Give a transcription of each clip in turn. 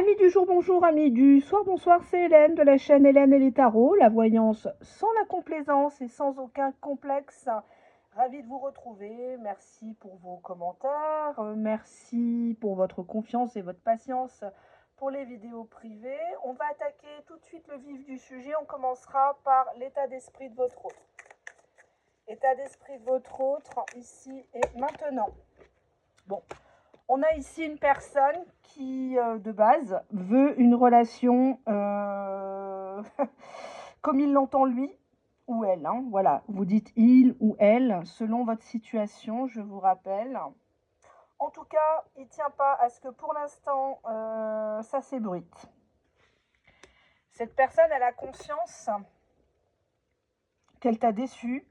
Amis du jour, bonjour, amis du soir, bonsoir, c'est Hélène de la chaîne Hélène et les tarots, la voyance sans la complaisance et sans aucun complexe. Ravie de vous retrouver, merci pour vos commentaires, merci pour votre confiance et votre patience pour les vidéos privées. On va attaquer tout de suite le vif du sujet, on commencera par l'état d'esprit de votre autre. État d'esprit de votre autre, ici et maintenant. Bon. On a ici une personne qui, de base, veut une relation comme il l'entend lui ou elle. Hein, voilà, vous dites il ou elle, selon votre situation, je vous rappelle. En tout cas, il ne tient pas à ce que pour l'instant, ça s'ébruite. Cette personne, elle a conscience qu'elle t'a déçu.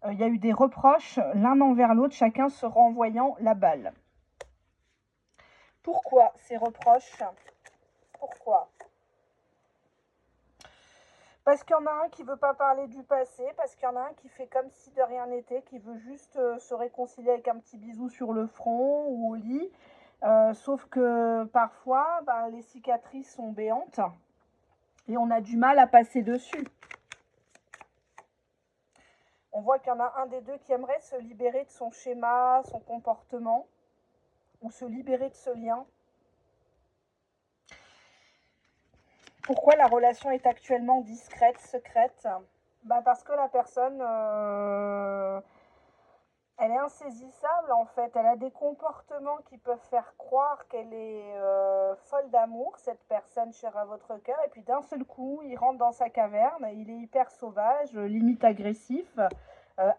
Il y a eu des reproches l'un envers l'autre, chacun se renvoyant la balle. Pourquoi ces reproches? Pourquoi? Parce qu'il y en a un qui ne veut pas parler du passé, parce qu'il y en a un qui fait comme si de rien n'était, qui veut juste se réconcilier avec un petit bisou sur le front ou au lit. Sauf que parfois, les cicatrices sont béantes et on a du mal à passer dessus. On voit qu'il y en a un des deux qui aimerait se libérer de son schéma, son comportement, ou se libérer de ce lien. Pourquoi la relation est actuellement discrète, secrète? Parce que la personne, elle est insaisissable en fait. Elle a des comportements qui peuvent faire croire qu'elle est folle d'amour, cette personne chère à votre cœur. Et puis d'un seul coup, il rentre dans sa caverne, il est hyper sauvage, limite agressif,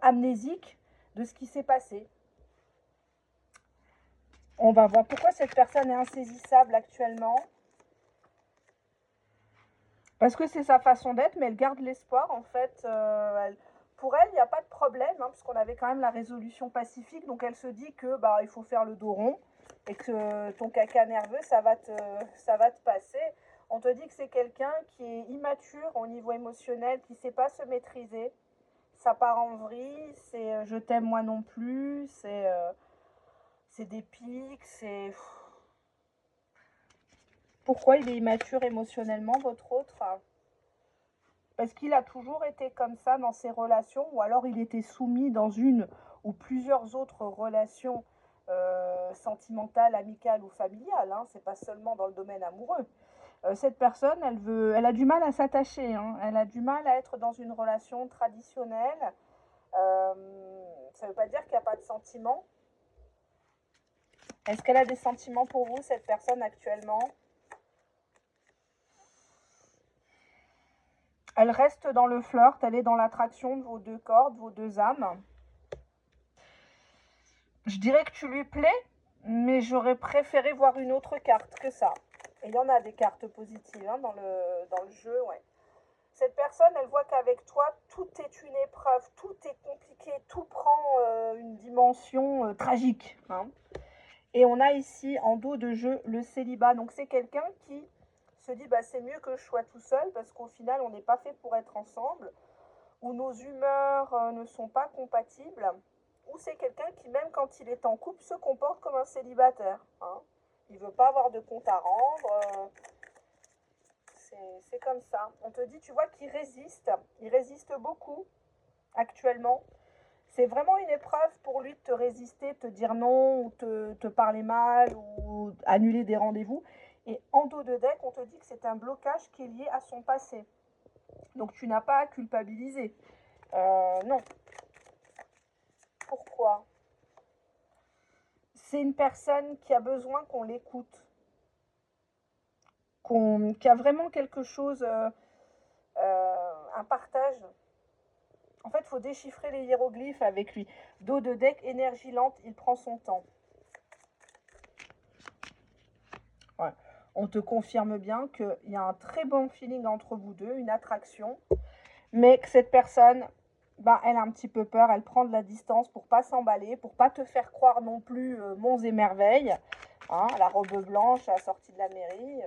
amnésique de ce qui s'est passé. On va voir pourquoi cette personne est insaisissable actuellement. Parce que c'est sa façon d'être, mais elle garde l'espoir, en fait. Pour elle, il n'y a pas de problème, hein, puisqu'on avait quand même la résolution pacifique. Donc elle se dit que il faut faire le dos rond et que ton caca nerveux, ça va te passer. On te dit que c'est quelqu'un qui est immature au niveau émotionnel, qui ne sait pas se maîtriser. Ça part en vrille, c'est je t'aime moi non plus, c'est des pics, c'est... Pourquoi il est immature émotionnellement, votre autre? Parce qu'il a toujours été comme ça dans ses relations, ou alors il était soumis dans une ou plusieurs autres relations sentimentales, amicales ou familiales. Hein, c'est pas seulement dans le domaine amoureux. Cette personne, elle a du mal à s'attacher. Hein, elle a du mal à être dans une relation traditionnelle. Ça ne veut pas dire qu'il n'y a pas de sentiments. Est-ce qu'elle a des sentiments pour vous, cette personne, actuellement? Elle reste dans le flirt, elle est dans l'attraction de vos deux corps, de vos deux âmes. Je dirais que tu lui plais, mais j'aurais préféré voir une autre carte que ça. Et il y en a des cartes positives hein, dans le jeu, ouais. Cette personne, elle voit qu'avec toi, tout est une épreuve, tout est compliqué, tout prend une dimension tragique. Hein. Et on a ici, en dos de jeu, le célibat. Donc c'est quelqu'un qui se dit, c'est mieux que je sois tout seul, parce qu'au final, on n'est pas fait pour être ensemble, ou nos humeurs ne sont pas compatibles, ou c'est quelqu'un qui, même quand il est en couple, se comporte comme un célibataire. Hein. Il ne veut pas avoir de compte à rendre. C'est comme ça. On te dit, tu vois, qu'il résiste. Il résiste beaucoup actuellement. C'est vraiment une épreuve pour lui de te résister, te dire non, ou te parler mal, ou annuler des rendez-vous. Et en dos de deck, on te dit que c'est un blocage qui est lié à son passé. Donc tu n'as pas à culpabiliser. Non. Pourquoi? C'est une personne qui a besoin qu'on l'écoute. Qui a vraiment quelque chose, un partage. En fait, il faut déchiffrer les hiéroglyphes avec lui. Dos de deck, énergie lente, il prend son temps. Ouais. On te confirme bien qu'il y a un très bon feeling entre vous deux, une attraction, mais que cette personne, elle a un petit peu peur, elle prend de la distance pour pas s'emballer, pour pas te faire croire non plus monts et merveilles, hein, la robe blanche à la sortie de la mairie.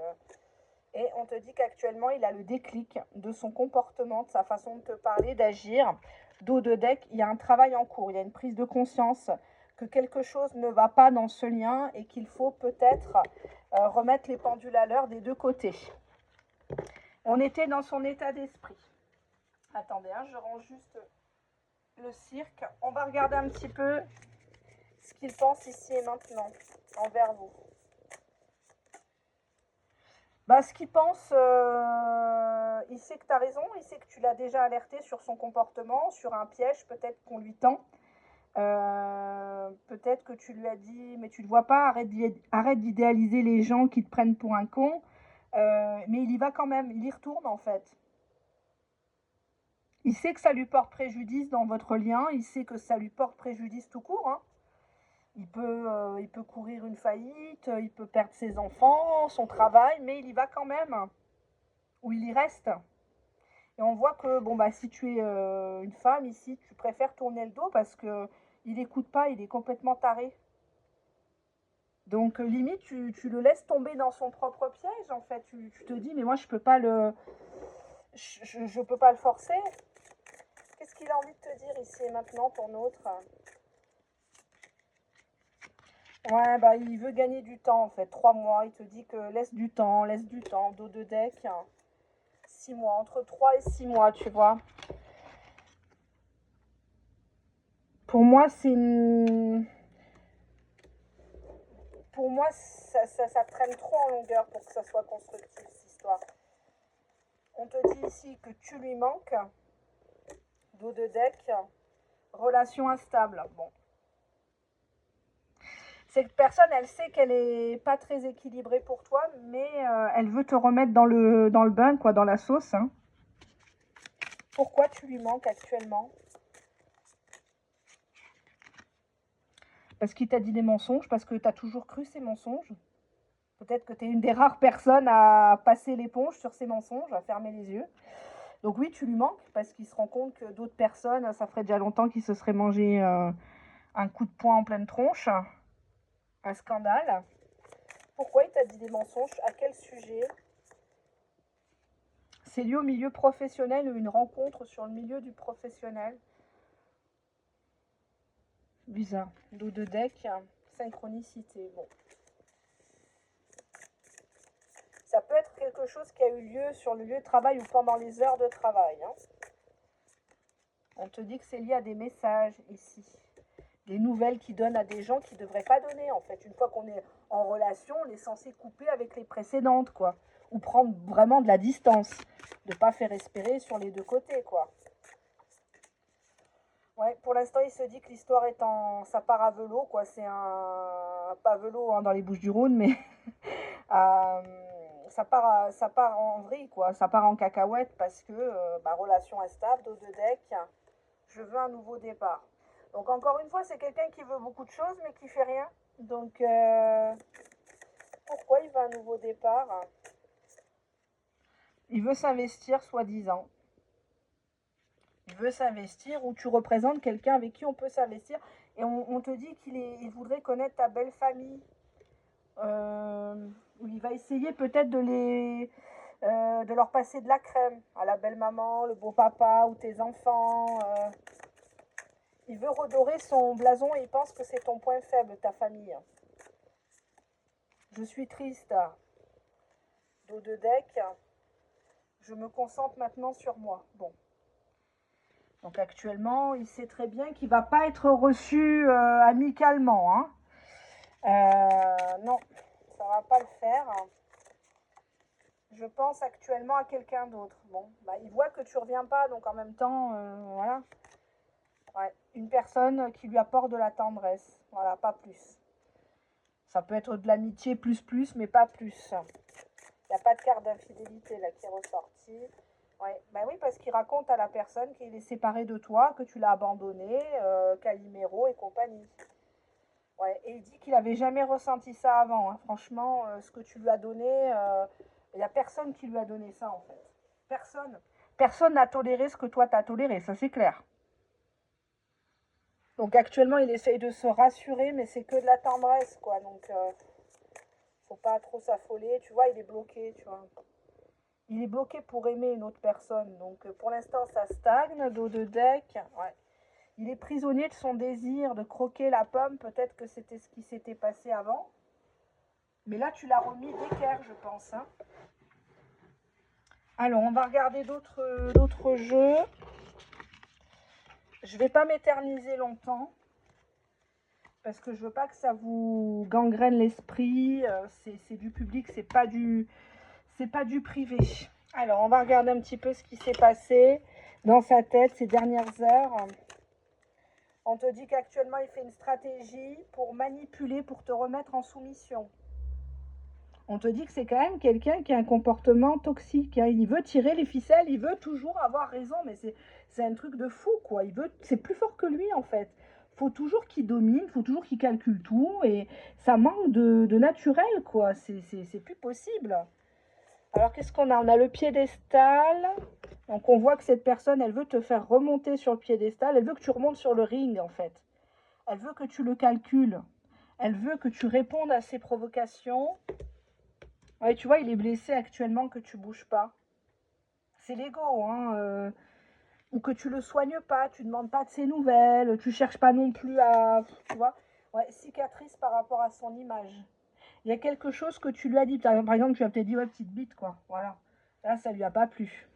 Et on te dit qu'actuellement, il a le déclic de son comportement, de sa façon de te parler, d'agir. Dos de deck, il y a un travail en cours, il y a une prise de conscience que quelque chose ne va pas dans ce lien et qu'il faut peut-être remettre les pendules à l'heure des deux côtés. On était dans son état d'esprit. Attendez, hein, je range juste le cirque. On va regarder un petit peu ce qu'il pense ici et maintenant envers vous. Bah, ce qu'il pense, il sait que tu as raison, il sait que tu l'as déjà alerté sur son comportement, sur un piège peut-être qu'on lui tend. Peut-être que tu lui as dit, mais tu ne le vois pas, arrête d'idéaliser les gens qui te prennent pour un con. Mais il y va quand même, il y retourne en fait. Il sait que ça lui porte préjudice dans votre lien, il sait que ça lui porte préjudice tout court. Hein. Il peut courir une faillite, il peut perdre ses enfants, son travail, mais il y va quand même. Ou il y reste. Et on voit que bon bah si tu es une femme ici, tu préfères tourner le dos parce que il n'écoute pas, il est complètement taré. Donc limite tu le laisses tomber dans son propre piège en fait. Tu te dis mais moi je peux pas je peux pas le forcer. Qu'est-ce qu'il a envie de te dire ici et maintenant ton autre? Ouais bah il veut gagner du temps en fait. 3 mois, il te dit que laisse du temps, dos de deck. 6 mois, entre 3 et 6 mois, tu vois. Pour moi, Pour moi, ça traîne trop en longueur pour que ça soit constructif, cette histoire. On te dit ici que tu lui manques. Dos de deck. Relation instable. Bon. Cette personne, elle sait qu'elle est pas très équilibrée pour toi, mais elle veut te remettre dans le bain, quoi, dans la sauce. Hein. Pourquoi tu lui manques actuellement? Parce qu'il t'a dit des mensonges, parce que tu as toujours cru ces mensonges. Peut-être que tu es une des rares personnes à passer l'éponge sur ces mensonges, à fermer les yeux. Donc oui, tu lui manques, parce qu'il se rend compte que d'autres personnes, ça ferait déjà longtemps qu'ils se seraient mangé un coup de poing en pleine tronche. Un scandale. Pourquoi il t'a dit des mensonges? À quel sujet? C'est lié au milieu professionnel ou une rencontre sur le milieu du professionnel. Bizarre. Dos de deck, synchronicité. Bon. Ça peut être quelque chose qui a eu lieu sur le lieu de travail ou pendant les heures de travail. Hein. On te dit que c'est lié à des messages ici. Des nouvelles qui donnent à des gens qui ne devraient pas donner. En fait, une fois qu'on est en relation, on est censé couper avec les précédentes, quoi. Ou prendre vraiment de la distance. De ne pas faire espérer sur les deux côtés, quoi. Ouais, pour l'instant, il se dit que l'histoire est en... Ça part à velo, quoi. C'est un... Pas velo hein, dans les Bouches-du-Rhône, mais... ça part en vrille, quoi. Ça part en cacahuète parce que relation instable, dos de deck, je veux un nouveau départ. Donc encore une fois, c'est quelqu'un qui veut beaucoup de choses mais qui fait rien. Donc pourquoi il veut un nouveau départ? Il veut s'investir, soi-disant. Il veut s'investir ou tu représentes quelqu'un avec qui on peut s'investir. Et on te dit il voudrait connaître ta belle famille. Il va essayer peut-être de leur passer de la crème à la belle maman, le beau papa ou tes enfants. Il veut redorer son blason et il pense que c'est ton point faible, ta famille. Je suis triste. Dos de deck. Je me concentre maintenant sur moi. Bon. Donc actuellement, il sait très bien qu'il ne va pas être reçu amicalement. Hein. Non, ça ne va pas le faire. Je pense actuellement à quelqu'un d'autre. Bon, bah, il voit que tu reviens pas, donc en même temps, voilà. Ouais, une personne qui lui apporte de la tendresse. Voilà, pas plus. Ça peut être de l'amitié plus, mais pas plus. Il n'y a pas de carte d'infidélité là qui est ressortie. Ouais, bah oui, parce qu'il raconte à la personne qu'il est séparé de toi, que tu l'as abandonné, Calimero et compagnie. Ouais, et il dit qu'il n'avait jamais ressenti ça avant. Hein. Franchement, ce que tu lui as donné, il n'y a personne qui lui a donné ça en fait. Personne. Personne n'a toléré ce que toi t'as toléré, ça c'est clair. Donc actuellement, il essaye de se rassurer, mais c'est que de la tendresse, quoi. Donc, faut pas trop s'affoler. Tu vois, il est bloqué, tu vois. Il est bloqué pour aimer une autre personne. Donc, pour l'instant, ça stagne. Dos de deck. Ouais. Il est prisonnier de son désir de croquer la pomme. Peut-être que c'était ce qui s'était passé avant. Mais là, tu l'as remis d'équerre, je pense. Hein. Alors, on va regarder d'autres jeux. Je ne vais pas m'éterniser longtemps. Parce que je veux pas que ça vous gangrène l'esprit. C'est du public, c'est pas du privé. Alors, on va regarder un petit peu ce qui s'est passé dans sa tête ces dernières heures. On te dit qu'actuellement, il fait une stratégie pour manipuler, pour te remettre en soumission. On te dit que c'est quand même quelqu'un qui a un comportement toxique. Hein. Il veut tirer les ficelles, il veut toujours avoir raison, mais c'est un truc de fou, quoi. C'est plus fort que lui, en fait. Faut toujours qu'il domine, faut toujours qu'il calcule tout, et ça manque de naturel, quoi. C'est plus possible. Alors, qu'est-ce qu'on a? On a le piédestal. Donc, on voit que cette personne, elle veut te faire remonter sur le piédestal. Elle veut que tu remontes sur le ring, en fait. Elle veut que tu le calcules. Elle veut que tu répondes à ses provocations. Ouais, tu vois, il est blessé actuellement que tu bouges pas. C'est l'ego, hein. Ou que tu le soignes pas, tu demandes pas de ses nouvelles, tu cherches pas non plus à... Tu vois? Ouais, cicatrice par rapport à son image. Il y a quelque chose que tu lui as dit. Par exemple, tu lui as peut-être dit, ouais, petite bite, quoi. Voilà. Là, ça lui a pas plu.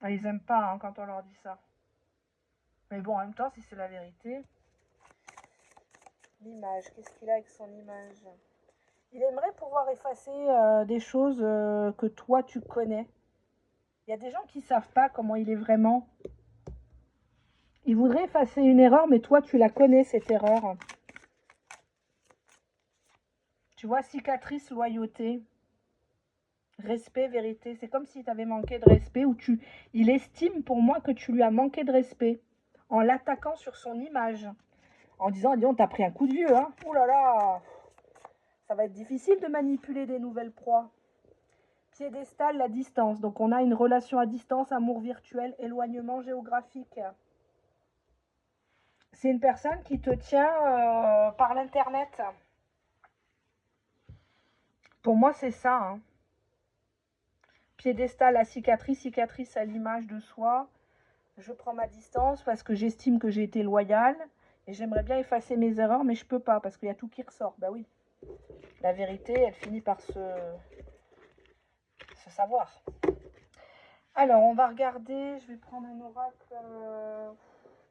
Ah, ils aiment pas hein, quand on leur dit ça. Mais bon, en même temps, si c'est la vérité. L'image, qu'est-ce qu'il a avec son image? Il aimerait pouvoir effacer des choses que toi, tu connais. Il y a des gens qui ne savent pas comment il est vraiment. Il voudrait effacer une erreur, mais toi, tu la connais, cette erreur. Tu vois, cicatrice, loyauté, respect, vérité. C'est comme si tu avais manqué de respect ou il estime pour moi que tu lui as manqué de respect en l'attaquant sur son image. En disant, dis donc, t'as pris un coup de vieux, hein. Ouh là là, ça va être difficile de manipuler des nouvelles proies. Piédestal, la distance. Donc, on a une relation à distance, amour virtuel, éloignement géographique. C'est une personne qui te tient par l'internet. Pour moi, c'est ça. Hein. Piédestal, la cicatrice, cicatrice à l'image de soi. Je prends ma distance parce que j'estime que j'ai été loyale et j'aimerais bien effacer mes erreurs, mais je peux pas parce qu'il y a tout qui ressort. Bah oui, la vérité, elle finit par se savoir. Alors, on va regarder. Je vais prendre un oracle.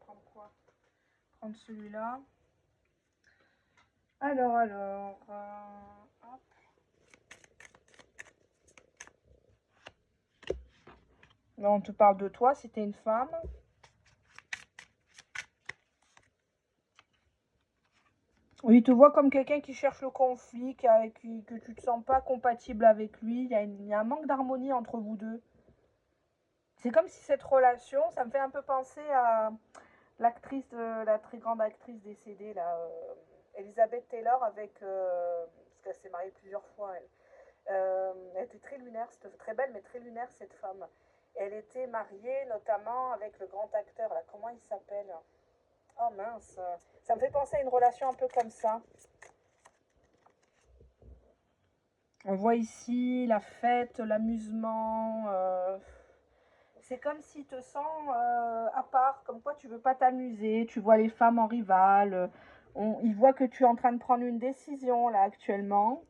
Prendre quoi? Prendre celui-là. Alors. Hop. Là, on te parle de toi si tu es une femme. Oui, il te voit comme quelqu'un qui cherche le conflit, que tu ne te sens pas compatible avec lui. Il y a un manque d'harmonie entre vous deux. C'est comme si cette relation, ça me fait un peu penser à l'actrice, la très grande actrice décédée, là, Elizabeth Taylor, parce qu'elle s'est mariée plusieurs fois, elle. Elle était très lunaire, c'était très belle, mais très lunaire, cette femme. Elle était mariée notamment avec le grand acteur, là, comment il s'appelle? Oh mince, ça me fait penser à une relation un peu comme ça. On voit ici la fête, l'amusement. C'est comme si tu te sens à part, comme quoi tu veux pas t'amuser. Tu vois les femmes en rival. Ils voient que tu es en train de prendre une décision là actuellement.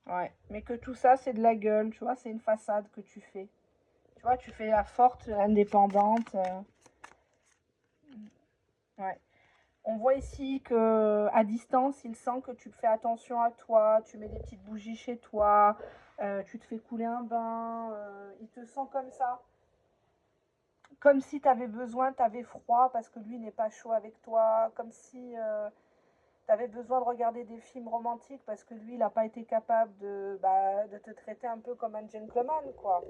Ouais, mais que tout ça c'est de la gueule, tu vois, c'est une façade que tu fais. Tu vois, tu fais la forte, l'indépendante. Ouais. On voit ici que à distance, il sent que tu fais attention à toi, tu mets des petites bougies chez toi, tu te fais couler un bain, il te sent comme ça. Comme si tu avais besoin, tu avais froid parce que lui n'est pas chaud avec toi, comme si tu avais besoin de regarder des films romantiques parce que lui, il n'a pas été capable de te traiter un peu comme un gentleman, quoi.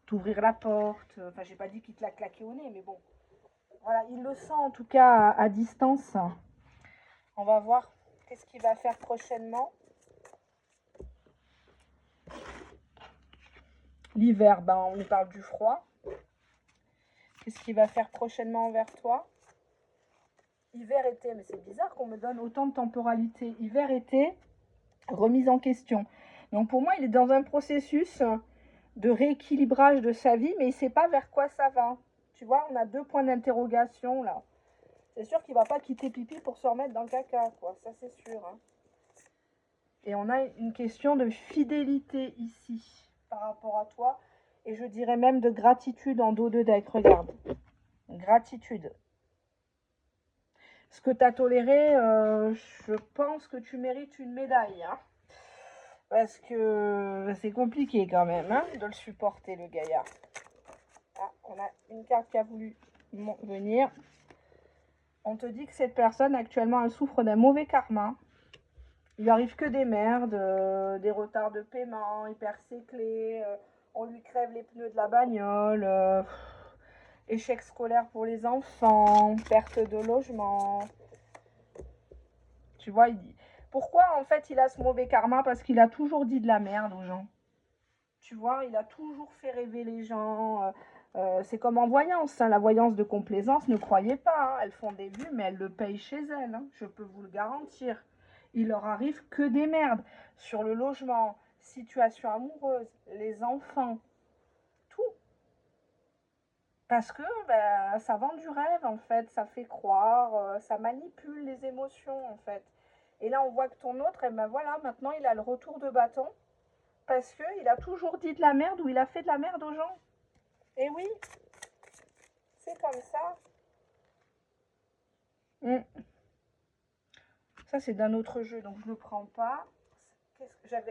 T'ouvrir la porte, enfin, j'ai pas dit qu'il te l'a claqué au nez, mais bon. Voilà, il le sent en tout cas à distance. On va voir qu'est-ce qu'il va faire prochainement. L'hiver, ben, on nous parle du froid. Qu'est-ce qu'il va faire prochainement envers toi? Hiver-été, mais c'est bizarre qu'on me donne autant de temporalité. Hiver-été, remise en question. Donc pour moi, il est dans un processus de rééquilibrage de sa vie, mais il ne sait pas vers quoi ça va. Tu vois, on a 2 points d'interrogation là. C'est sûr qu'il ne va pas quitter pipi pour se remettre dans le caca, quoi. Ça, c'est sûr. Hein. Et on a une question de fidélité ici, par rapport à toi. Et je dirais même de gratitude en dos de deck. Regarde. Gratitude. Ce que tu as toléré, je pense que tu mérites une médaille. Hein. Parce que c'est compliqué quand même hein, de le supporter, le gaillard. Ah, on a une carte qui a voulu venir. On te dit que cette personne, actuellement, elle souffre d'un mauvais karma. Il lui arrive que des merdes, des retards de paiement, il perd ses clés, on lui crève les pneus de la bagnole, échec scolaire pour les enfants, perte de logement. Tu vois, il dit... Pourquoi, en fait, il a ce mauvais karma? Parce qu'il a toujours dit de la merde aux gens. Tu vois, il a toujours fait rêver les gens. C'est comme en voyance. Hein. La voyance de complaisance, ne croyez pas. Hein. Elles font des vues, mais elles le payent chez elles. Hein. Je peux vous le garantir. Il leur arrive que des merdes. Sur le logement, situation amoureuse, les enfants, tout. Parce que ben, ça vend du rêve, en fait. Ça fait croire, ça manipule les émotions, en fait. Et là, on voit que ton autre, et ben voilà, maintenant, il a le retour de bâton. Parce qu'il a toujours dit de la merde ou il a fait de la merde aux gens. Et oui, c'est comme ça. Ça, c'est d'un autre jeu, donc je ne le prends pas.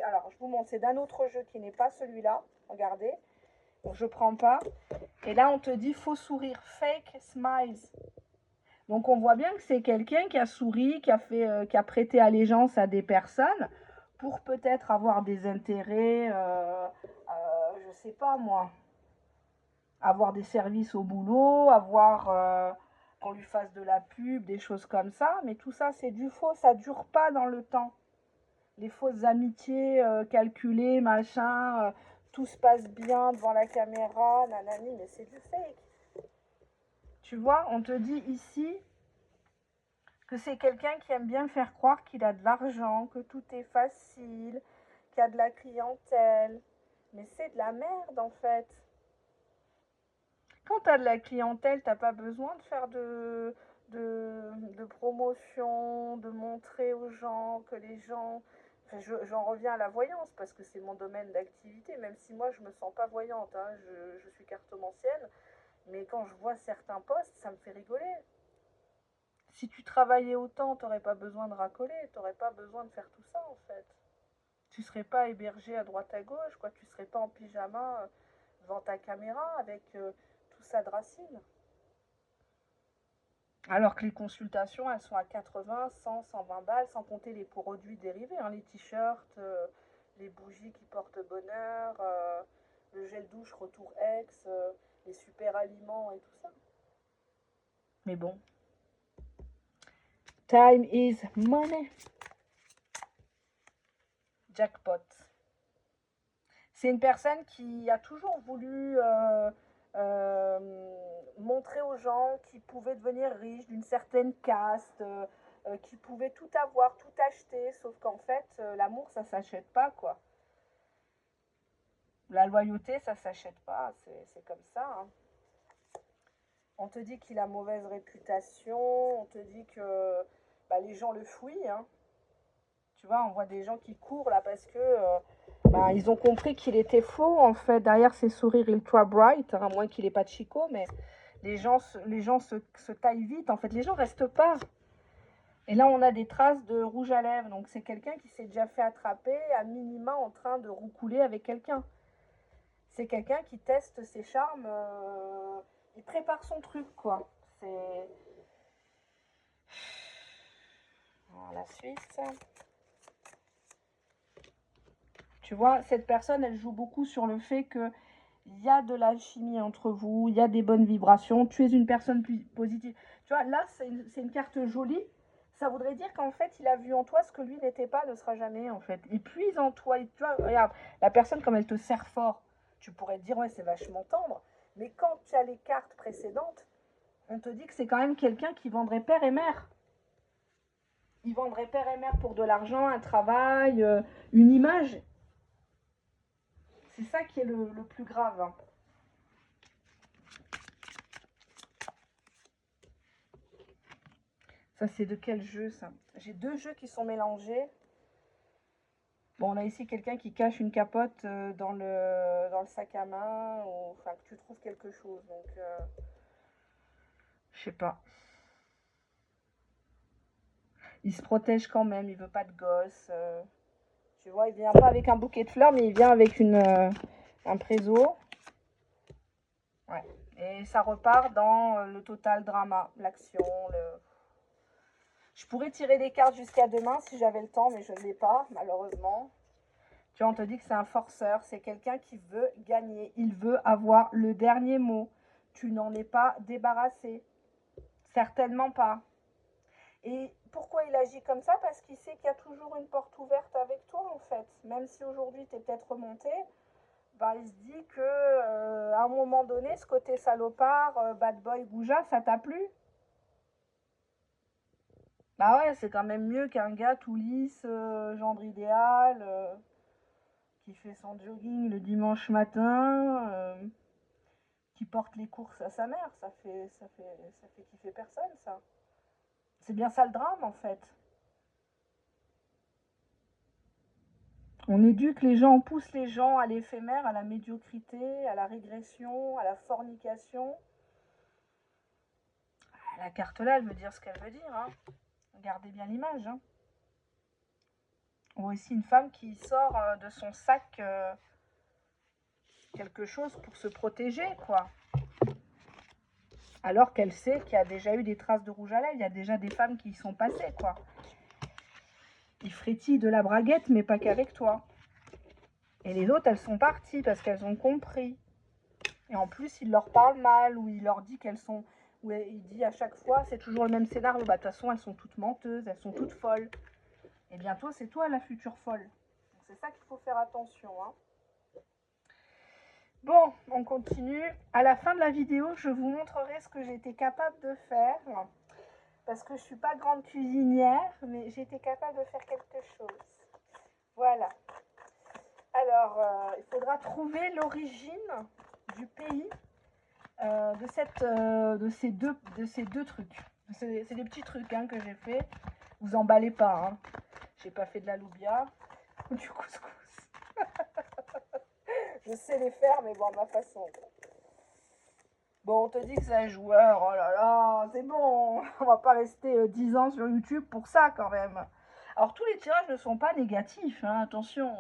Alors, je vous montre, c'est d'un autre jeu qui n'est pas celui-là. Regardez. Donc, je ne prends pas. Et là, on te dit faux sourire, fake smiles. Donc, on voit bien que c'est quelqu'un qui a souri, qui a prêté allégeance à des personnes pour peut-être avoir des intérêts, je sais pas moi, avoir des services au boulot, avoir qu'on lui fasse de la pub, des choses comme ça. Mais tout ça, c'est du faux, ça dure pas dans le temps. Les fausses amitiés calculées, machin, tout se passe bien devant la caméra, nanani, mais c'est du fake. Tu vois, on te dit ici que c'est quelqu'un qui aime bien faire croire qu'il a de l'argent, que tout est facile, qu'il y a de la clientèle. Mais c'est de la merde en fait. Quand tu as de la clientèle, tu n'as pas besoin de faire de promotion, de montrer aux gens que les gens... Enfin, j'en reviens à la voyance parce que c'est mon domaine d'activité, même si moi je me sens pas voyante, hein, je suis cartomancienne, mais quand je vois certains posts, ça me fait rigoler. Si tu travaillais autant, tu n'aurais pas besoin de racoler, tu n'aurais pas besoin de faire tout ça en fait. Tu ne serais pas hébergé à droite à gauche, quoi. Tu ne serais pas en pyjama devant ta caméra avec tout ça de racine. Alors que les consultations, elles sont à 80, 100, 120 balles, sans compter les produits dérivés, hein, les t-shirts, les bougies qui portent bonheur, le gel douche retour ex, les super aliments et tout ça. Mais bon, time is money. Jackpot. C'est une personne qui a toujours voulu montrer aux gens qu'ils pouvaient devenir riches d'une certaine caste, qui pouvaient tout avoir, tout acheter, sauf qu'en fait, l'amour, ça s'achète pas, quoi. La loyauté, ça s'achète pas, c'est comme ça. Hein. On te dit qu'il a mauvaise réputation, on te dit que bah, les gens le fouillent. Hein. Tu vois, on voit des gens qui courent là parce que ils ont compris qu'il était faux. En fait, derrière ses sourires ultra bright, hein, à moins qu'il n'ait pas de chicot, mais les gens se taillent vite. En fait, les gens restent pas. Et là, on a des traces de rouge à lèvres. Donc, c'est quelqu'un qui s'est déjà fait attraper à minima en train de roucouler avec quelqu'un. C'est quelqu'un qui teste ses charmes. Il prépare son truc, quoi. C'est... Alors, la Suisse. Tu vois, cette personne, elle joue beaucoup sur le fait que il y a de l'alchimie entre vous, il y a des bonnes vibrations, tu es une personne positive. Tu vois, là, c'est une carte jolie. Ça voudrait dire qu'en fait, il a vu en toi ce que lui n'était pas, ne sera jamais, en fait. Il puise en toi. Tu vois, regarde, la personne, comme elle te serre fort, tu pourrais te dire, ouais, c'est vachement tendre. Mais quand tu as les cartes précédentes, on te dit que c'est quand même quelqu'un qui vendrait père et mère. Il vendrait père et mère pour de l'argent, un travail, une image. C'est ça qui est le plus grave. Hein. Ça, c'est de quel jeu, ça? J'ai 2 jeux qui sont mélangés. Bon, on a ici quelqu'un qui cache une capote dans le sac à main, ou enfin que tu trouves quelque chose. Donc, je sais pas. Il se protège quand même, il veut pas de gosse. Tu vois, il vient pas avec un bouquet de fleurs, mais il vient avec un préso. Ouais. Et ça repart dans le total drama, l'action. Je pourrais tirer des cartes jusqu'à demain si j'avais le temps, mais je ne l'ai pas, malheureusement. Tu vois, on te dit que c'est un forceur, c'est quelqu'un qui veut gagner. Il veut avoir le dernier mot. Tu n'en es pas débarrassé. Certainement pas. Et pourquoi il agit comme ça? Parce qu'il sait qu'il y a toujours une porte ouverte avec toi, en fait. Même si aujourd'hui, tu es peut-être remonté, bah, il se dit que à un moment donné, ce côté salopard, bad boy, goujat, ça t'a plu? Bah ouais, c'est quand même mieux qu'un gars tout lisse, gendre idéal, qui fait son jogging le dimanche matin, qui porte les courses à sa mère. Ça fait kiffer personne, ça. C'est bien ça le drame, en fait. On éduque les gens, on pousse les gens à l'éphémère, à la médiocrité, à la régression, à la fornication. La carte là, elle veut dire ce qu'elle veut dire. Hein. Regardez bien l'image. Hein. Ou aussi une femme qui sort de son sac quelque chose pour se protéger, quoi. Alors qu'elle sait qu'il y a déjà eu des traces de rouge à lèvres, il y a déjà des femmes qui y sont passées, quoi. Ils frétillent de la braguette, mais pas qu'avec toi. Et les autres, elles sont parties parce qu'elles ont compris. Et en plus, il leur parle mal, ou il leur dit qu'elles sont... Ou il dit à chaque fois, c'est toujours le même scénario. Bah, de toute façon, elles sont toutes menteuses, elles sont toutes folles. Et bientôt, c'est toi la future folle. Donc, c'est ça qu'il faut faire attention. Hein. Bon, on continue. À la fin de la vidéo, je vous montrerai ce que j'ai été capable de faire. Parce que je ne suis pas grande cuisinière, mais j'ai été capable de faire quelque chose. Voilà. Alors, il faudra trouver l'origine du pays de ces deux trucs. C'est des petits trucs hein, que j'ai fait. Vous emballez pas. Hein. J'ai pas fait de la loubia ou du couscous. Je sais les faire, mais bon, à ma façon. Bon, on te dit que c'est un joueur. Oh là là, c'est bon. On va pas rester 10 ans sur YouTube pour ça quand même. Alors, tous les tirages ne sont pas négatifs. Hein, attention.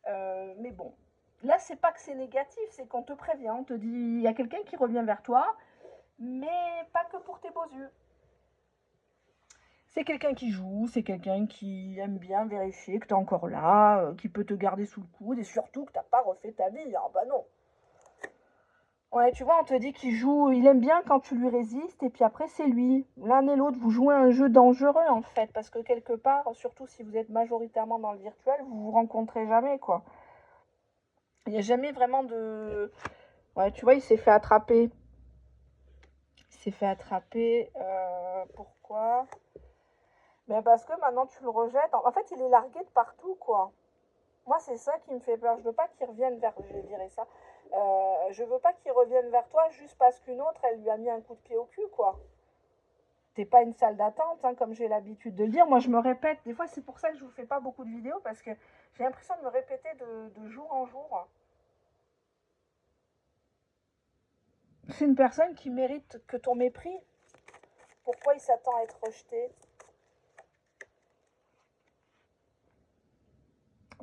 Mais bon. Là, c'est pas que c'est négatif, c'est qu'on te prévient. On te dit, il y a quelqu'un qui revient vers toi, mais pas que pour tes beaux yeux. C'est quelqu'un qui joue, c'est quelqu'un qui aime bien vérifier que tu es encore là, qui peut te garder sous le coude et surtout que tu n'as pas refait ta vie. Ah bah non. Ouais, tu vois, on te dit qu'il joue, il aime bien quand tu lui résistes et puis après c'est lui. L'un et l'autre, vous jouez un jeu dangereux en fait parce que quelque part, surtout si vous êtes majoritairement dans le virtuel, vous vous rencontrez jamais quoi. Il n'y a jamais vraiment de... Ouais, tu vois, il s'est fait attraper. Il s'est fait attraper. Pourquoi? Ben parce que maintenant tu le rejettes. En fait, il est largué de partout, quoi. Moi, c'est ça qui me fait peur. Je veux pas qu'il revienne vers... Je dirais ça. Je veux pas qu'il revienne vers toi juste parce qu'une autre, elle lui a mis un coup de pied au cul, quoi. T'es pas une salle d'attente, hein, comme j'ai l'habitude de le dire. Moi, je me répète. Des fois, c'est pour ça que je vous fais pas beaucoup de vidéos parce que j'ai l'impression de me répéter de jour en jour. C'est une personne qui mérite que ton mépris. Pourquoi il s'attend à être rejeté?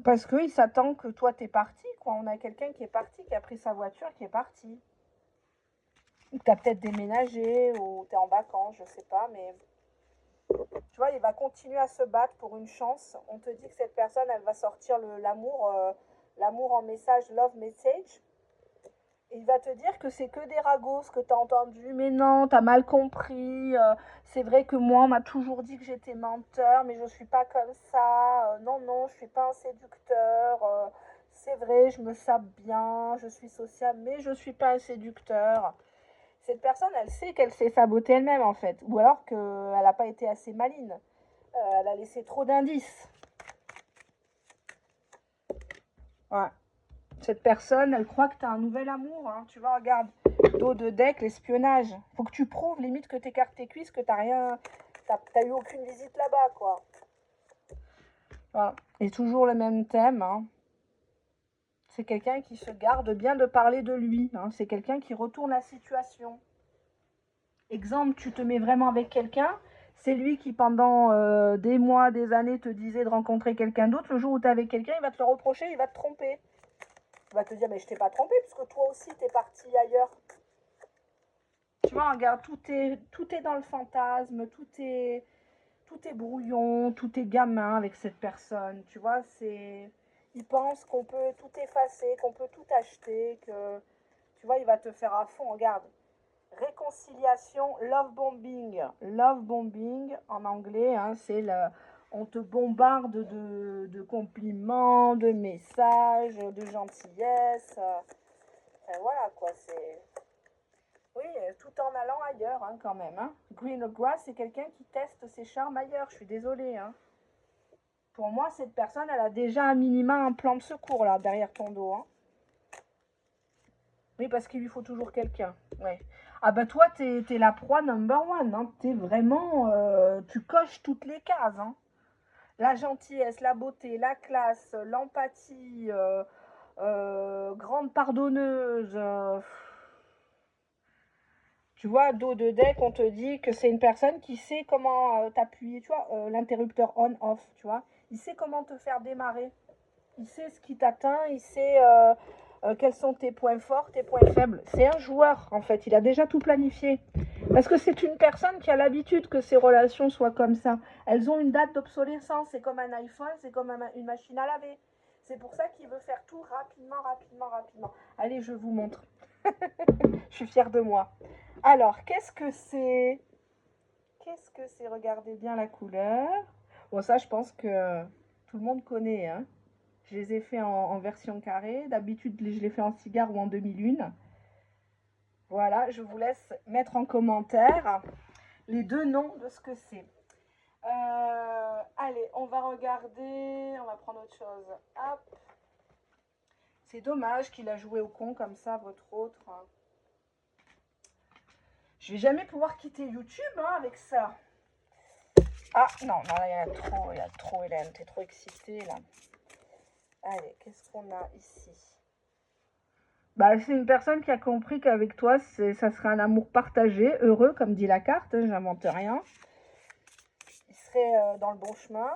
Parce qu'il s'attend que toi t'es parti, quoi. On a quelqu'un qui est parti, qui a pris sa voiture, qui est parti. Ou t'as peut-être déménagé, ou t'es en vacances, je sais pas, mais tu vois, il va continuer à se battre pour une chance. On te dit que cette personne, elle va sortir l'amour en message, love message. Et il va te dire que c'est que des ragots, ce que t'as entendu. Mais non, t'as mal compris. C'est vrai que moi, on m'a toujours dit que j'étais menteur, mais je suis pas comme ça. Non, non, je suis pas un séducteur. C'est vrai, je me sape bien, je suis sociable, mais je suis pas un séducteur. Cette personne, elle sait qu'elle s'est sabotée elle-même, en fait. Ou alors qu'elle n'a pas été assez maline. Elle a laissé trop d'indices. Ouais. Cette personne, elle croit que tu as un nouvel amour. Hein. Tu vois, regarde, dos de deck, l'espionnage. Faut que tu prouves, limite, que t'écartes tes cuisses, que t'as rien... T'as eu aucune visite là-bas, quoi. Voilà. Et toujours le même thème. Hein. C'est quelqu'un qui se garde bien de parler de lui. Hein. C'est quelqu'un qui retourne la situation. Exemple, tu te mets vraiment avec quelqu'un, c'est lui qui pendant des mois, des années te disait de rencontrer quelqu'un d'autre. Le jour où tu es avec quelqu'un, il va te le reprocher, il va te tromper. Il va te dire, mais je t'ai pas trompé, puisque toi aussi, tu es parti ailleurs. Tu vois, regarde, tout est dans le fantasme, tout est brouillon, tout est gamin avec cette personne. Tu vois, il pense qu'on peut tout effacer, qu'on peut tout acheter, que... Tu vois, il va te faire à fond, regarde. Réconciliation, love bombing. Love bombing, en anglais, hein, c'est on te bombarde de compliments, de messages, de gentillesse. Voilà, quoi, c'est... Oui, tout en allant ailleurs, hein, quand même. Hein. Green Grass, c'est quelqu'un qui teste ses charmes ailleurs, je suis désolée. Hein. Pour moi, cette personne, elle a déjà un minima un plan de secours, là, derrière ton dos. Hein. Oui, parce qu'il lui faut toujours quelqu'un. Ouais. Ah bah toi, t'es la proie number one. Hein. T'es vraiment... tu coches toutes les cases. Hein. La gentillesse, la beauté, la classe, l'empathie, grande pardonneuse. Tu vois, dos de deck, on te dit que c'est une personne qui sait comment t'appuyer. Tu vois, l'interrupteur on-off, tu vois. Il sait comment te faire démarrer. Il sait ce qui t'atteint, il sait quels sont tes points forts, tes points faibles. C'est un joueur, en fait, il a déjà tout planifié. Parce que c'est une personne qui a l'habitude que ses relations soient comme ça. Elles ont une date d'obsolescence, c'est comme un iPhone, c'est comme une machine à laver. C'est pour ça qu'il veut faire tout rapidement, rapidement, rapidement. Allez, je vous montre. Je suis fière de moi. Alors, qu'est-ce que c'est? Qu'est-ce que c'est? Regardez bien la couleur. Bon, ça, je pense que tout le monde connaît, hein. Je les ai fait en version carrée. D'habitude, je les fais en cigare ou en demi-lune. Voilà, je vous laisse mettre en commentaire les deux noms de ce que c'est. Allez, on va regarder. On va prendre autre chose. Hop. C'est dommage qu'il a joué au con comme ça, votre autre. Je vais jamais pouvoir quitter YouTube hein, avec ça. Ah, non, non, il y a trop, Hélène. T'es trop excitée, là. Allez, qu'est-ce qu'on a ici? Bah, c'est une personne qui a compris qu'avec toi, ça serait un amour partagé, heureux, comme dit la carte, hein, j'invente rien. Il serait dans le bon chemin.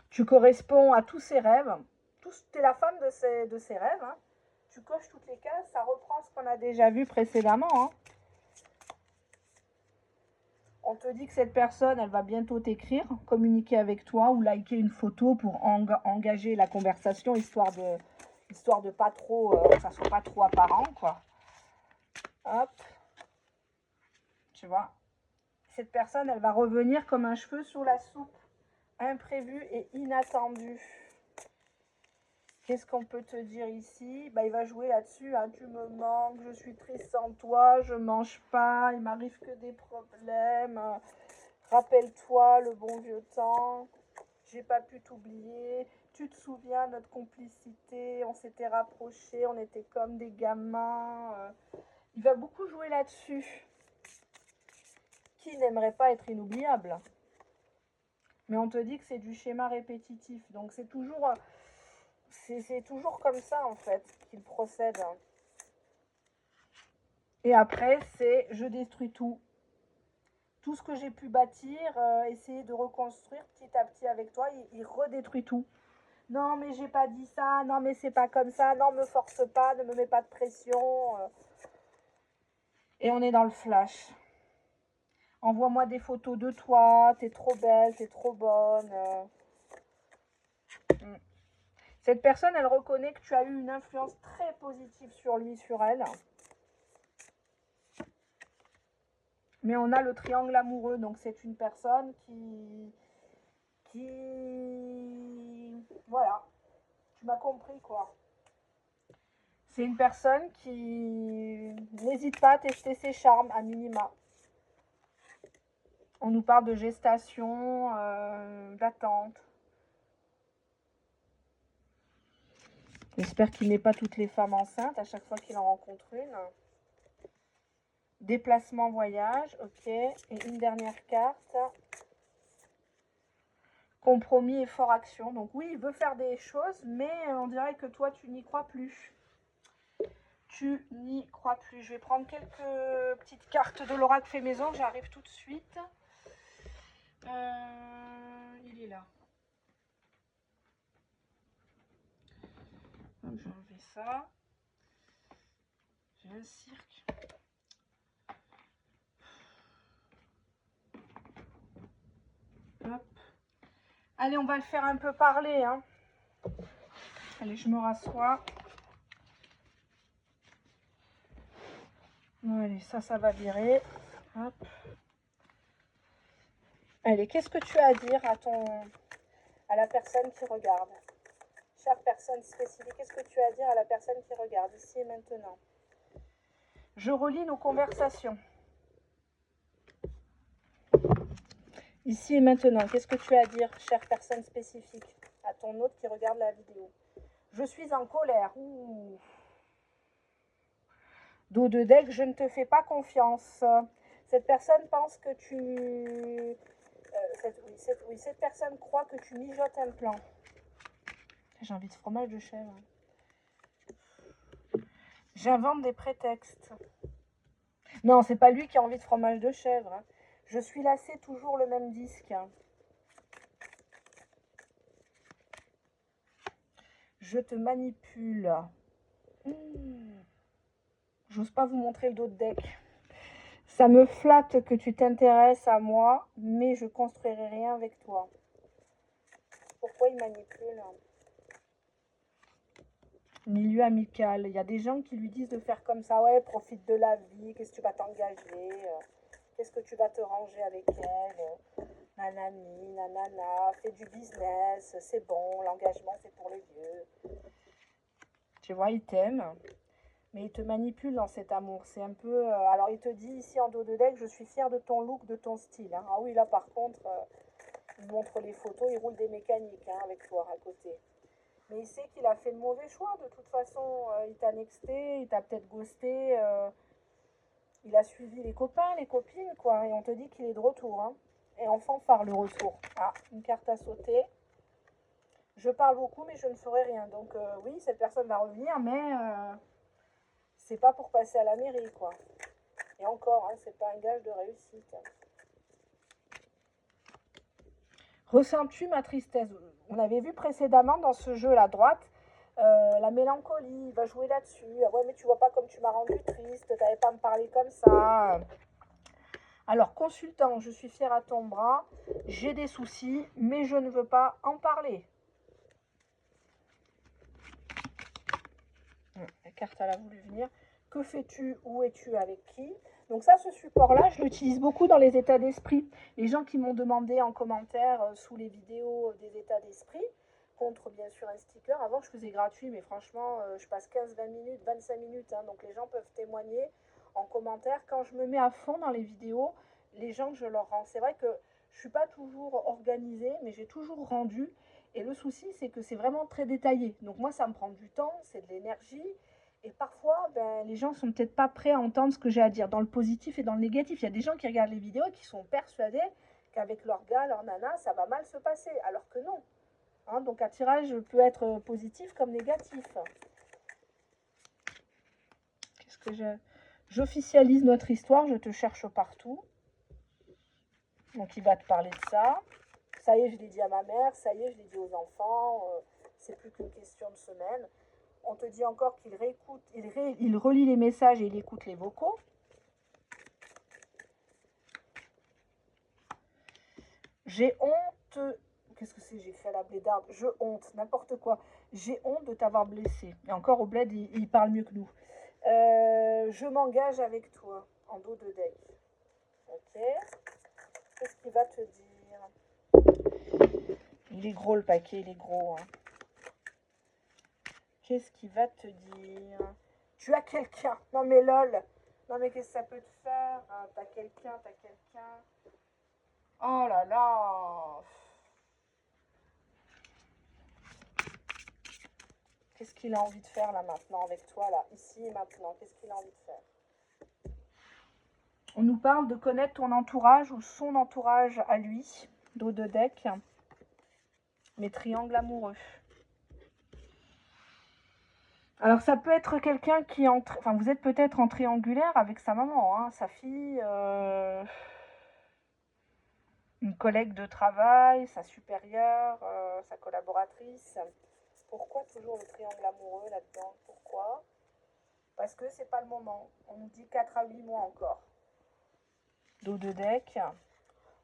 Tu corresponds à tous ses rêves. Tu es la femme de ses rêves. Hein. Tu coches toutes les cases, ça reprend ce qu'on a déjà vu précédemment. Hein. On te dit que cette personne, elle va bientôt t'écrire, communiquer avec toi ou liker une photo pour engager la conversation, histoire de pas trop, que ça soit pas trop apparent, quoi. Hop. Tu vois. Cette personne, elle va revenir comme un cheveu sur la soupe. Imprévu et inattendu. Qu'est-ce qu'on peut te dire ici? Bah, il va jouer là-dessus. Hein. Tu me manques, je suis triste sans toi, je mange pas, il m'arrive que des problèmes. Rappelle-toi le bon vieux temps. J'ai pas pu t'oublier. Tu te souviens, notre complicité, on s'était rapprochés, on était comme des gamins. Il va beaucoup jouer là-dessus. Qui n'aimerait pas être inoubliable? Mais on te dit que c'est du schéma répétitif. Donc c'est toujours comme ça en fait qu'il procède. Et après, c'est je détruis tout. Tout ce que j'ai pu bâtir, essayer de reconstruire petit à petit avec toi, il redétruit tout. Non, mais j'ai pas dit ça. Non, mais c'est pas comme ça. Non, me force pas, ne me mets pas de pression. Et on est dans le flash. Envoie-moi des photos de toi. T'es trop belle, t'es trop bonne. Cette personne, elle reconnaît que tu as eu une influence très positive sur lui, sur elle. Mais on a le triangle amoureux. Donc, c'est une personne qui... Voilà. Tu m'as compris, quoi. C'est une personne qui n'hésite pas à tester ses charmes, à minima. On nous parle de gestation, d'attente. J'espère qu'il n'est pas toutes les femmes enceintes à chaque fois qu'il en rencontre une. Déplacement, voyage, ok. Et une dernière carte. Compromis et fort action. Donc oui, il veut faire des choses, mais on dirait que toi, tu n'y crois plus. Tu n'y crois plus. Je vais prendre quelques petites cartes de l'oracle fait maison. J'arrive tout de suite. Il est là. Je vais enlever ça. J'ai un cirque. Hop. Allez, on va le faire un peu parler. Hein. Allez, je me rassois. Allez, ça va virer. Hop. Allez, qu'est-ce que tu as à dire à la personne qui regarde? Chère personne spécifique, qu'est-ce que tu as à dire à la personne qui regarde, ici et maintenant? Je relis nos conversations. Ici et maintenant, qu'est-ce que tu as à dire, chère personne spécifique, à ton hôte qui regarde la vidéo? Je suis en colère. Ouh. Dos de deck, je ne te fais pas confiance. Cette personne pense que tu... cette personne croit que tu mijotes un plan. J'ai envie de fromage de chèvre. J'invente des prétextes. Non, c'est pas lui qui a envie de fromage de chèvre. Hein. Je suis lassée, toujours le même disque. Je te manipule. J'ose pas vous montrer le dos de deck. Ça me flatte que tu t'intéresses à moi, mais je construirai rien avec toi. Pourquoi il manipule? Milieu amical. Il y a des gens qui lui disent de faire comme ça. Ouais, profite de la vie. Qu'est-ce que tu vas t'engager? Qu'est-ce que tu vas te ranger avec elle? Nanani, nanana. Fais du business. C'est bon. L'engagement, c'est pour les vieux. Tu vois, il t'aime. Mais il te manipule dans cet amour. C'est un peu... alors, il te dit ici en dos de deck, je suis fière de ton look, de ton style. Hein. Ah oui, là, par contre, il montre les photos. Il roule des mécaniques hein, avec toi à côté. Mais il sait qu'il a fait le mauvais choix. De toute façon, il t'a nexté, il t'a peut-être ghosté. Il a suivi les copains, les copines, quoi. Et on te dit qu'il est de retour. Hein. Et en fanfare, le retour. Ah, une carte à sauter. Je parle beaucoup, mais je ne ferai rien. Donc, oui, cette personne va revenir, mais c'est pas pour passer à la mairie, quoi. Et encore, hein, c'est pas un gage de réussite. Ressens-tu ma tristesse? On avait vu précédemment dans ce jeu, la droite, la mélancolie, il va jouer là-dessus. Ah ouais, mais tu vois pas comme tu m'as rendu triste, t'avais pas à me parler comme ça. Alors, consultant, je suis fière à ton bras, j'ai des soucis, mais je ne veux pas en parler. La carte, elle a voulu venir. Que fais-tu? Où es-tu? Avec qui? Donc ça, ce support-là, je l'utilise beaucoup dans les états d'esprit. Les gens qui m'ont demandé en commentaire sous les vidéos des états d'esprit, contre bien sûr un sticker. Avant, je faisais gratuit, mais franchement, je passe 15-20 minutes, 25 minutes. Hein, donc les gens peuvent témoigner en commentaire. Quand je me mets à fond dans les vidéos, les gens, je leur rends. C'est vrai que je ne suis pas toujours organisée, mais j'ai toujours rendu. Et le souci, c'est que c'est vraiment très détaillé. Donc moi, ça me prend du temps, c'est de l'énergie. Et parfois, les gens sont peut-être pas prêts à entendre ce que j'ai à dire, dans le positif et dans le négatif. Il y a des gens qui regardent les vidéos et qui sont persuadés qu'avec leur gars, leur nana, ça va mal se passer. Alors que non. Hein, donc un tirage peut être positif comme négatif. Qu'est-ce que j'ai? J'officialise notre histoire, je te cherche partout. Donc il va te parler de ça. Ça y est, je l'ai dit à ma mère, ça y est, je l'ai dit aux enfants. C'est plus qu'une question de semaine. On te dit encore qu'il réécoute, il relit les messages et il écoute les vocaux. J'ai honte. Qu'est-ce que c'est? J'ai fait à la blédarde. Je honte, n'importe quoi. J'ai honte de t'avoir blessé. Et encore au bled, il parle mieux que nous. Je m'engage avec toi en dos de deck. Ok. Qu'est-ce qu'il va te dire? Il est gros le paquet, il est gros. Hein. Qu'est-ce qu'il va te dire? Tu as quelqu'un. Non mais lol. Non mais qu'est-ce que ça peut te faire? Hein, t'as quelqu'un, t'as quelqu'un. Oh là là. Qu'est-ce qu'il a envie de faire là maintenant avec toi, là, ici et maintenant? Qu'est-ce qu'il a envie de faire? On nous parle de connaître ton entourage ou son entourage à lui, dos de deck, mais triangle amoureux. Alors ça peut être quelqu'un qui est enfin vous êtes peut-être en triangulaire avec sa maman, hein, sa fille, une collègue de travail, sa supérieure, sa collaboratrice. Pourquoi toujours le triangle amoureux là-dedans? Pourquoi? Parce que c'est pas le moment. On nous dit 4 à 8 mois encore. Dos de deck.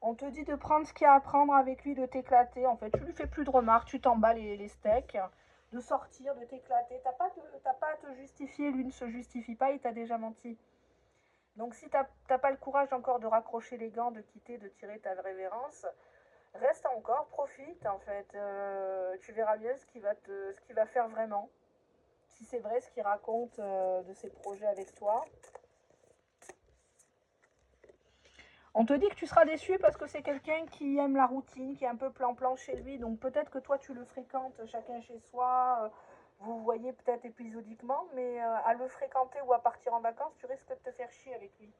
On te dit de prendre ce qu'il y a à prendre avec lui, de t'éclater. En fait, tu lui fais plus de remarques, tu t'en bats les steaks, de sortir, de t'éclater. T'as pas à te justifier, lui ne se justifie pas, il t'a déjà menti. Donc si t'as pas le courage encore de raccrocher les gants, de quitter, de tirer ta révérence, reste encore, profite en fait. Tu verras bien ce qu'il va faire vraiment. Si c'est vrai ce qu'il raconte de ses projets avec toi. On te dit que tu seras déçu parce que c'est quelqu'un qui aime la routine, qui est un peu plan-plan chez lui. Donc peut-être que toi, tu le fréquentes chacun chez soi. Vous voyez peut-être épisodiquement, mais à le fréquenter ou à partir en vacances, tu risques de te faire chier avec lui.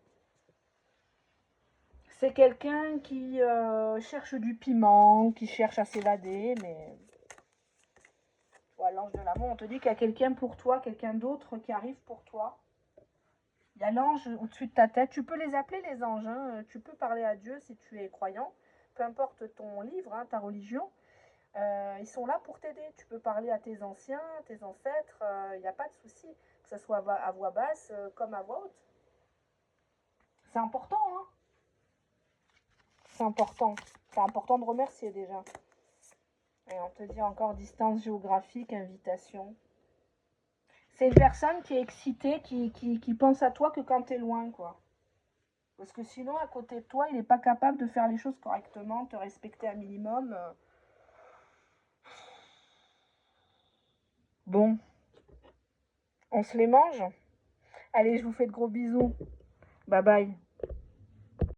C'est quelqu'un qui cherche du piment, qui cherche à s'évader, mais voilà, l'ange de l'amour, on te dit qu'il y a quelqu'un pour toi, quelqu'un d'autre qui arrive pour toi. Il y a l'ange au-dessus de ta tête. Tu peux les appeler les anges, hein. Tu peux parler à Dieu si tu es croyant. Peu importe ton livre, hein, ta religion. Ils sont là pour t'aider. Tu peux parler à tes anciens, tes ancêtres. Il n'y a pas de souci. Que ce soit à voix basse comme à voix haute. C'est important, hein. C'est important. C'est important de remercier déjà. Et on te dit encore distance géographique, invitation. C'est une personne qui est excitée, qui pense à toi que quand tu es loin, quoi. Parce que sinon, à côté de toi, il n'est pas capable de faire les choses correctement, te respecter un minimum. Bon, on se les mange. Allez, je vous fais de gros bisous. Bye bye.